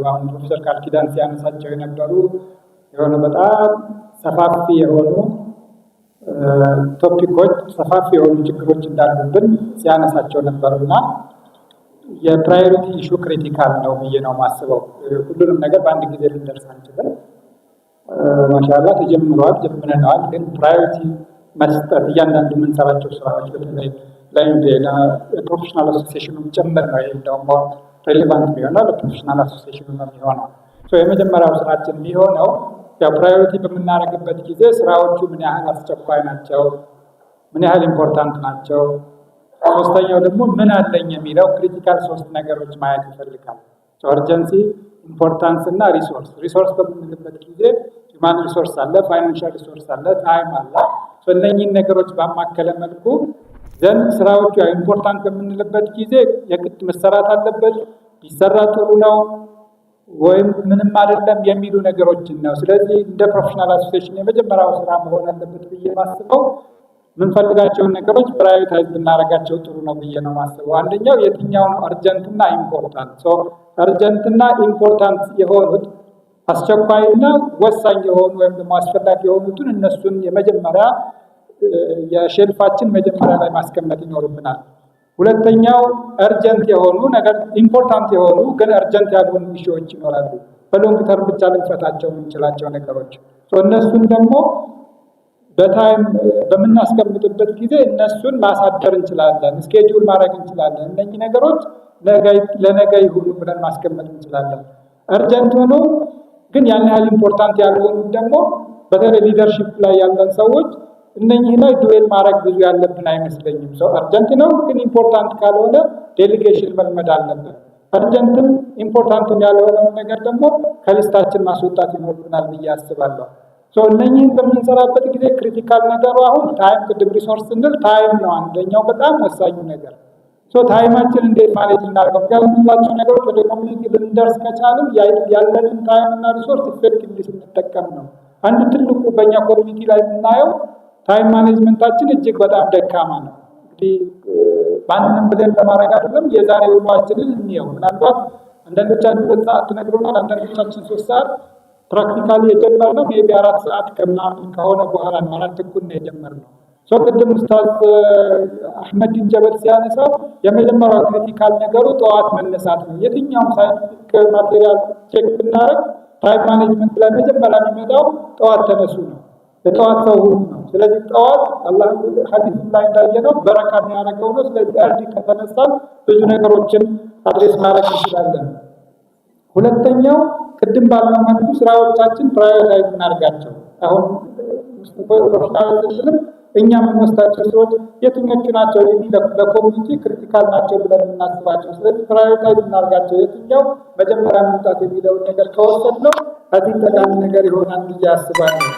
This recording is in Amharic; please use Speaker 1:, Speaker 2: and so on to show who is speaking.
Speaker 1: አሁን ፕሮፌሰር ቃል ኪዳን ሲያነሳቸው የነበሩ የሆነ በጣም ሰፋፊ የሆኑ ቶፒኮች ሰፋፊ የሆኑ ችግሮች እንዳሉብን ሲያነሳቸው ነበሩና የፕራዮሪቲ ኢሹ ክሪቲካል ነው ብዬ ነው ማስበው። ሁሉንም ነገር በአንድ ጊዜ ልንደርስ አንችልም። ማሻአላህ ተጀምሯል፣ ጀምረናል። ግን ፕራዮሪቲ መስጠት እያንዳንዱ የምንሰራቸው ስራዎች በተለይ ለፕሮፌሽናል አሶሲዬሽኑ ጭምር ነው። ይሄ ደግሞ ሬሌቫንት የሚሆነው ለፕሮፌሽናል አሶሲዬሽኑ ነው የሚሆነው። የመጀመሪያው ስራችን የሚሆነው ያው ፕራዮሪቲ በምናደርግበት ጊዜ ስራዎቹ ምን ያህል አስቸኳይ ናቸው፣ ምን ያህል ኢምፖርታንት ናቸው። ሶስተኛው ደግሞ ምን አለኝ የሚለው ክሪቲካል ሶስት ነገሮች ማየት ይፈልጋል። ኦርጀንሲ፣ ኢምፖርታንስ እና ሪሶርስ። ሪሶርስ በምንልበት ጊዜ ሂውማን ሪሶርስ አለ፣ ፋይናንሻል ሪሶርስ አለ፣ ታይም አለ። እነኚህን ነገሮች ባማከለ መልኩ ዘንድ ስራዎቹ ኢምፖርታንት በምንልበት ጊዜ የግድ መሰራት አለበት፣ ቢሰራ ጥሩ ነው ወይም ምንም አይደለም የሚሉ ነገሮችን ነው። ስለዚህ እንደ ፕሮፌሽናል አሶሲዬሽን የመጀመሪያው ስራ መሆን አለበት ብዬ ማስበው የምንፈልጋቸውን ነገሮች ፕራዮሪታይዝ ብናደርጋቸው ጥሩ ነው ብዬ ነው ማስበው። አንደኛው የትኛው ነው አርጀንትና ኢምፖርታንት። አርጀንትና ኢምፖርታንት የሆኑት አስቸኳይና ወሳኝ የሆኑ ወይም ደግሞ አስፈላጊ የሆኑትን እነሱን የመጀመሪያ የሼልፋችን መጀመሪያ ላይ ማስቀመጥ ይኖርብናል። ሁለተኛው እርጀንት የሆኑ ነገር ኢምፖርታንት የሆኑ ግን እርጀንት ያልሆኑ ኢሹዎች ይኖራሉ፣ በሎንግ ተርም ብቻ ልንፈታቸው የምንችላቸው ነገሮች። እነሱን ደግሞ በታይም በምናስቀምጥበት ጊዜ እነሱን ማሳደር እንችላለን፣ ስኬጁል ማድረግ እንችላለን። እነኚህ ነገሮች ለነገ ይሁኑ ብለን ማስቀመጥ እንችላለን። እርጀንት ሆኖ ግን ያን ያህል ኢምፖርታንት ያልሆኑ ደግሞ በተለይ ሊደርሺፕ ላይ ያለን ሰዎች እነኚህ ላይ ዱዌል ማድረግ ብዙ ያለብን አይመስለኝም። አርጀንት ነው ግን ኢምፖርታንት ካልሆነ ዴሊጌሽን መልመድ አለብን። አርጀንትም ኢምፖርታንትም ያልሆነውን ነገር ደግሞ ከሊስታችን ማስወጣት ይኖርብናል ብዬ አስባለሁ። እነኚህን በምንሰራበት ጊዜ ክሪቲካል ነገሩ አሁን ታይም፣ ቅድም ሪሶርስ ስንል ታይም ነው አንደኛው በጣም ወሳኙ ነገር። ታይማችን እንዴት ማኔጅ እናደርገው? ያሉላቸው ነገሮች ወደ ኮሚኒቲ ልንደርስ ከቻልን ያለንን ታይም እና ሪሶርስ ኢፌክቲቭሊ ስንጠቀም ነው። አንድ ትልቁ በእኛ ኮሚኒቲ ላይ የምናየው ታይም ማኔጅመንታችን እጅግ በጣም ደካማ ነው። እንግዲህ ማንንም ብለን ለማድረግ አይደለም፣ የዛሬ ውሏችንን እንየው። ምናልባት አንዳንዶቻችን 2 ሰዓት ትነግሩናል፣ አንዳንዶቻችን 3 ሰዓት ፕራክቲካሊ የጀመርነው ሜቢ 4 ሰዓት ከምናምን ከሆነ በኋላ ነው፣ 4 ተኩል ነው የጀመርነው። ቅድም ኡስታዝ አህመድ ጀበል ሲያነሳው የመጀመሪያው ክሪቲካል ነገሩ ጠዋት መነሳት ነው። የትኛውም ሳይንቲፊክ ማቴሪያል ቼክ ብናደርግ ታይም ማኔጅመንት ላይ መጀመሪያ የሚመጣው ጠዋት ተነሱ ነው፣ የጠዋት ሰው ሁሉ ነው። ስለዚህ ጠዋት አላህ ሐዲስ ላይ እንዳየነው በረካ የሚያደርገው ነው። ስለዚህ አርዲ ከተነሳን ብዙ ነገሮችን አድሬስ ማድረግ እንችላለን። ሁለተኛው ቅድም ባልነው መልኩ ስራዎቻችን ፕራዮሪታይዝ እናድርጋቸው። አሁን ፕሮፌሽናል እኛ የምንወስዳቸው ስራዎች የትኞቹ ናቸው ለኮሚኒቲ ክሪቲካል ናቸው ብለን የምናስባቸው። ስለዚህ ፕራዮሪታይዝ እናድርጋቸው። የትኛው መጀመሪያ መምጣት የሚለውን ነገር ከወሰድነው ጠቃሚ ነገር ይሆናል ብዬ አስባለሁ።